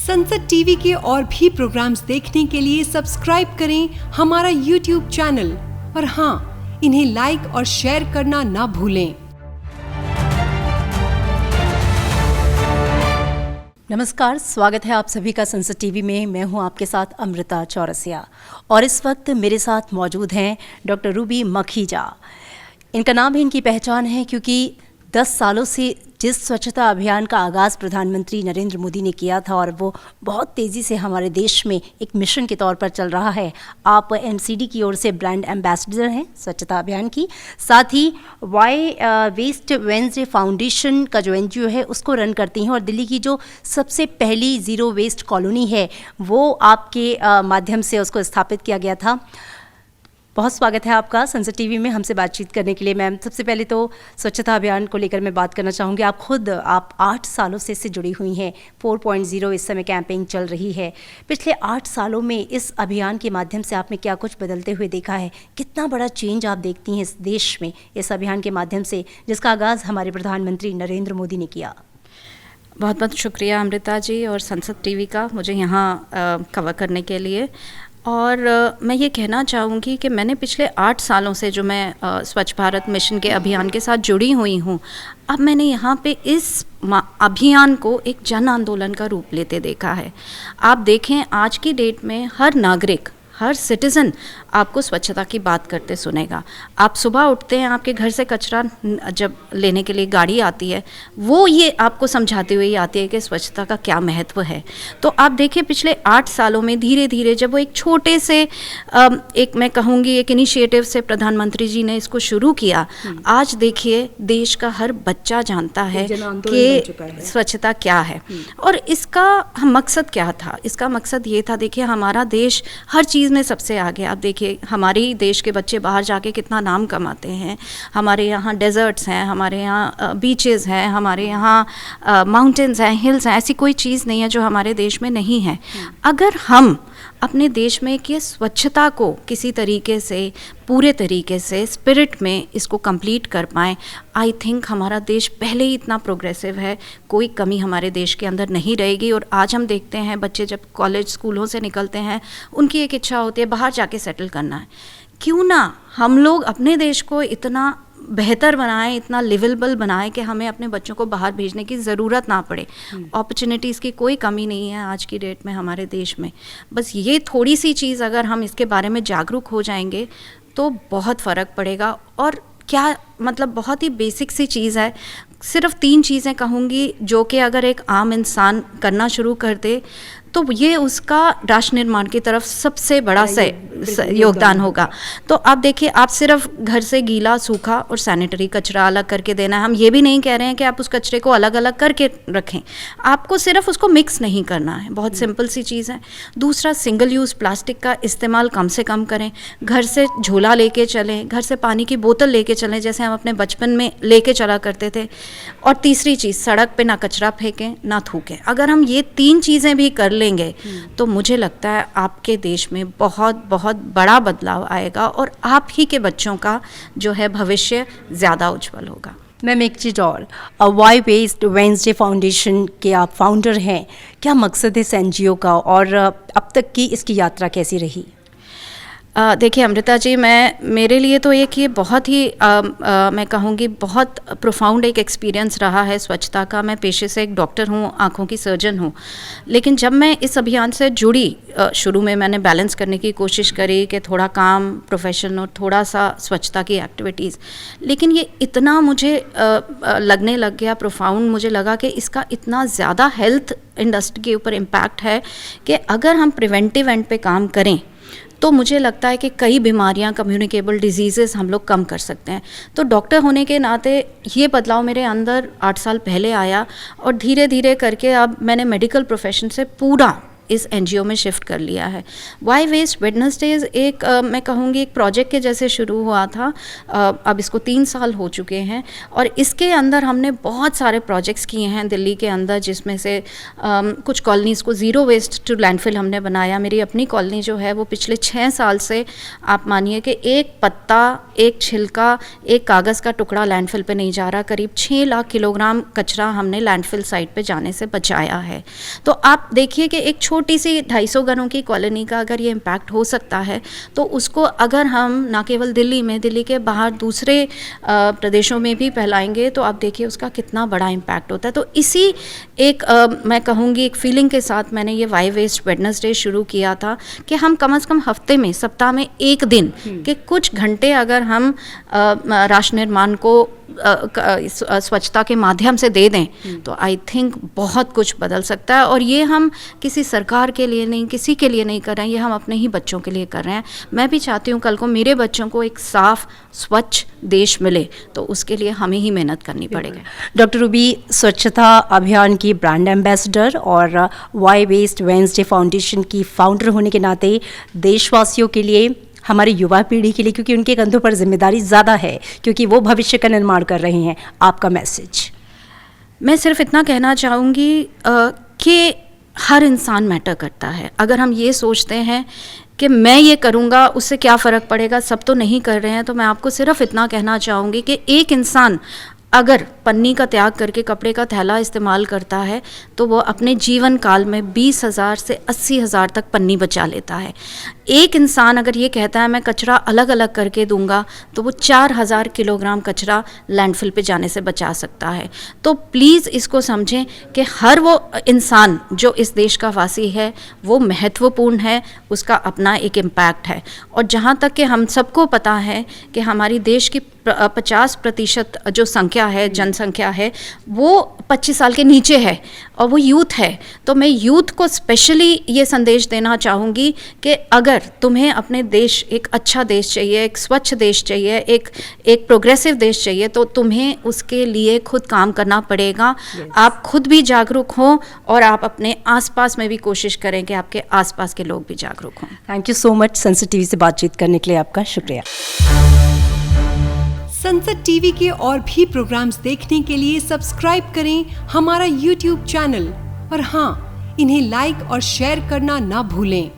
संसद टीवी के और भी प्रोग्राम्स देखने के लिए सब्सक्राइब करें हमारा यूट्यूब चैनल और हाँ, इन्हें लाइक और शेयर करना ना भूलें। नमस्कार, स्वागत है आप सभी का संसद टीवी में। मैं हूं आपके साथ अमृता चौरसिया और इस वक्त मेरे साथ मौजूद हैं डॉक्टर रूबी मखीजा। इनका नाम ही इनकी पहचान है क्योंकि 10 सालों से जिस स्वच्छता अभियान का आगाज़ प्रधानमंत्री नरेंद्र मोदी ने किया था और वो बहुत तेज़ी से हमारे देश में एक मिशन के तौर पर चल रहा है। आप एमसीडी की ओर से ब्रांड एम्बेसडर हैं स्वच्छता अभियान की, साथ ही वाई वेस्ट वेंसडे फाउंडेशन का जो एनजीओ है उसको रन करती हैं और दिल्ली की जो सबसे पहली ज़ीरो वेस्ट कॉलोनी है वो आपके माध्यम से उसको स्थापित किया गया था। बहुत स्वागत है आपका संसद टीवी में हमसे बातचीत करने के लिए। मैम, सबसे पहले तो स्वच्छता अभियान को लेकर मैं बात करना चाहूँगी। आप 8 सालों से इससे जुड़ी हुई हैं। 4.0 इस समय कैंपेन चल रही है। पिछले 8 सालों में इस अभियान के माध्यम से आपने क्या कुछ बदलते हुए देखा है? कितना बड़ा चेंज आप देखती हैं इस देश में इस अभियान के माध्यम से, जिसका आगाज़ हमारे प्रधानमंत्री नरेंद्र मोदी ने किया? बहुत बहुत शुक्रिया अमृता जी और संसद टीवी का मुझे यहाँ कवर करने के लिए। और मैं ये कहना चाहूँगी कि मैंने पिछले 8 सालों से जो मैं स्वच्छ भारत मिशन के अभियान के साथ जुड़ी हुई हूँ, अब मैंने यहाँ पे इस अभियान को एक जन आंदोलन का रूप लेते देखा है। आप देखें, आज की डेट में हर नागरिक, हर सिटीज़न आपको स्वच्छता की बात करते सुनेगा। आप सुबह उठते हैं, आपके घर से कचरा जब लेने के लिए गाड़ी आती है, वो ये आपको समझाते हुए आती है कि स्वच्छता का क्या महत्व है। तो आप देखिए, पिछले 8 सालों में धीरे धीरे जब वो एक छोटे से एक मैं कहूँगी एक इनिशिएटिव से प्रधानमंत्री जी ने इसको शुरू किया, आज देखिए देश का हर बच्चा जानता है कि स्वच्छता क्या है और इसका मकसद क्या था। इसका मकसद ये था, देखिए हमारा देश हर चीज़ में सबसे आगे। आप देखिए हमारे देश के बच्चे बाहर जाके कितना नाम कमाते हैं। हमारे यहाँ डेजर्ट्स हैं, हमारे यहाँ बीचेस हैं, हमारे यहाँ माउंटेन्स हैं, हिल्स हैं। ऐसी कोई चीज़ नहीं है जो हमारे देश में नहीं है। अगर हम अपने देश में कि स्वच्छता को किसी तरीके से, पूरे तरीके से स्पिरिट में इसको कंप्लीट कर पाएँ, आई थिंक हमारा देश पहले ही इतना प्रोग्रेसिव है, कोई कमी हमारे देश के अंदर नहीं रहेगी। और आज हम देखते हैं बच्चे जब कॉलेज स्कूलों से निकलते हैं, उनकी एक इच्छा होती है बाहर जाके सेटल करना है। क्यों ना हम लोग अपने देश को इतना बेहतर बनाएं, इतना लिवेबल बनाएं कि हमें अपने बच्चों को बाहर भेजने की ज़रूरत ना पड़े। अपॉर्चुनिटीज़ की कोई कमी नहीं है आज की डेट में हमारे देश में। बस ये थोड़ी सी चीज़ अगर हम इसके बारे में जागरूक हो जाएंगे तो बहुत फ़र्क पड़ेगा। और क्या मतलब बहुत ही बेसिक सी चीज़ है, सिर्फ 3 चीज़ें कहूँगी जो कि अगर एक आम इंसान करना शुरू कर दे तो ये उसका राष्ट्र निर्माण की तरफ सबसे बड़ा योगदान होगा। तो आप देखिए, आप सिर्फ घर से गीला, सूखा और सैनिटरी कचरा अलग करके देना है। हम ये भी नहीं कह रहे हैं कि आप उस कचरे को अलग अलग करके रखें, आपको सिर्फ उसको मिक्स नहीं करना है। बहुत सिंपल सी चीज़ है। दूसरा, सिंगल यूज़ प्लास्टिक का इस्तेमाल कम से कम करें। घर से झोला लेके चलें, घर से पानी की बोतल लेके चलें जैसे हम अपने बचपन में लेके चला करते थे। और तीसरी चीज़, सड़क पे ना कचरा फेंकें ना थूकें। अगर हम ये 3 चीज़ें भी कर लेंगे तो मुझे लगता है आपके देश में बहुत बहुत बड़ा बदलाव आएगा और आप ही के बच्चों का जो है भविष्य ज़्यादा उज्जवल होगा। मैम, एक चीज़ और, वाई वेस्ट वेंसडे फाउंडेशन के आप फाउंडर हैं। क्या मकसद है इस एनजीओ का और अब तक की इसकी यात्रा कैसी रही? देखिए अमृता जी, मेरे लिए तो एक ये बहुत ही मैं कहूँगी बहुत प्रोफाउंड एक एक्सपीरियंस रहा है स्वच्छता का। मैं पेशे से एक डॉक्टर हूँ, आँखों की सर्जन हूँ, लेकिन जब मैं इस अभियान से जुड़ी, शुरू में मैंने बैलेंस करने की कोशिश करी कि थोड़ा काम, प्रोफेशन और थोड़ा सा स्वच्छता की एक्टिविटीज़, लेकिन ये इतना मुझे लगने लग गया, प्रोफाउंड मुझे लगा कि इसका इतना ज़्यादा हेल्थ इंडस्ट्री के ऊपर इम्पैक्ट है कि अगर हम प्रिवेंटिव एंड पे काम करें तो मुझे लगता है कि कई बीमारियां, कम्युनिकेबल डिजीज़ेस हम लोग कम कर सकते हैं। तो डॉक्टर होने के नाते ये बदलाव मेरे अंदर 8 साल पहले आया और धीरे धीरे करके अब मैंने मेडिकल प्रोफेशन से पूरा इस एनजीओ में शिफ्ट कर लिया है। वाई वेस्ट वेडनेसडेज एक मैं कहूँगी एक प्रोजेक्ट के जैसे शुरू हुआ था। अब इसको 3 साल हो चुके हैं और इसके अंदर हमने बहुत सारे प्रोजेक्ट्स किए हैं दिल्ली के अंदर, जिसमें से कुछ कॉलोनीज़ को ज़ीरो वेस्ट टू लैंडफिल हमने बनाया। मेरी अपनी कॉलोनी जो है वो पिछले 6 साल से आप मानिए कि एक पत्ता, एक छिलका, एक कागज़ का टुकड़ा लैंडफिल पे नहीं जा रहा। करीब 6 लाख किलोग्राम कचरा हमने लैंडफिल साइट पे जाने से बचाया है। तो आप देखिए कि एक छोटी सी 250 घरों की कॉलोनी का अगर ये इम्पैक्ट हो सकता है, तो उसको अगर हम ना केवल दिल्ली में, दिल्ली के बाहर दूसरे प्रदेशों में भी फैलाएंगे तो आप देखिए उसका कितना बड़ा इम्पैक्ट होता है। तो इसी एक मैं कहूँगी एक फीलिंग के साथ मैंने ये वाई वेस्ट वेडनेसडे शुरू किया था कि हम कम से कम हफ्ते में, सप्ताह में एक दिन के कुछ घंटे अगर हम राष्ट्र निर्माण को स्वच्छता के माध्यम से दे दें तो आई थिंक बहुत कुछ बदल सकता है। और ये हम किसी सरकार के लिए नहीं, किसी के लिए नहीं कर रहे हैं, ये हम अपने ही बच्चों के लिए कर रहे हैं। मैं भी चाहती हूँ कल को मेरे बच्चों को एक साफ स्वच्छ देश मिले, तो उसके लिए हमें ही मेहनत करनी पड़ेगी। डॉक्टर रूबी स्वच्छता अभियान की ब्रांड एम्बेसडर और वाई वेस्ट वेडनेसडे फाउंडेशन की फाउंडर होने के नाते देशवासियों के लिए, हमारी युवा पीढ़ी के लिए, क्योंकि उनके कंधों पर जिम्मेदारी ज़्यादा है क्योंकि वो भविष्य का निर्माण कर रहे हैं, आपका मैसेज? मैं सिर्फ इतना कहना चाहूँगी कि हर इंसान मैटर करता है। अगर हम ये सोचते हैं कि मैं ये करूँगा उससे क्या फ़र्क पड़ेगा, सब तो नहीं कर रहे हैं, तो मैं आपको सिर्फ इतना कहना चाहूँगी कि एक इंसान अगर पन्नी का त्याग करके कपड़े का थैला इस्तेमाल करता है तो वो अपने जीवन काल में 20,000 से 80,000 तक पन्नी बचा लेता है। एक इंसान अगर ये कहता है मैं कचरा अलग अलग करके दूंगा तो वो 4,000 किलोग्राम कचरा लैंडफिल पे जाने से बचा सकता है। तो प्लीज़ इसको समझें कि हर वो इंसान जो इस देश का वासी है वो महत्वपूर्ण है, उसका अपना एक इम्पैक्ट है। और जहाँ तक कि हम सबको पता है कि हमारी देश की 50% जो संख्या है, जनसंख्या है, वो 25 साल के नीचे है और वो यूथ है। तो मैं यूथ को स्पेशली ये संदेश देना चाहूँगी कि अगर तुम्हें अपने देश, एक अच्छा देश चाहिए, एक स्वच्छ देश चाहिए, एक प्रोग्रेसिव देश चाहिए, तो तुम्हें उसके लिए खुद काम करना पड़ेगा। आप खुद भी जागरूक हों और आप अपने आसपास में भी कोशिश करें कि आपके आसपास के लोग भी जागरूक हों। थैंक यू सो मच संसद टीवी से बातचीत करने के लिए, आपका शुक्रिया। संसद टीवी के और भी प्रोग्राम्स देखने के लिए सब्सक्राइब करें हमारा YouTube चैनल और हाँ, इन्हें लाइक और शेयर करना ना भूलें।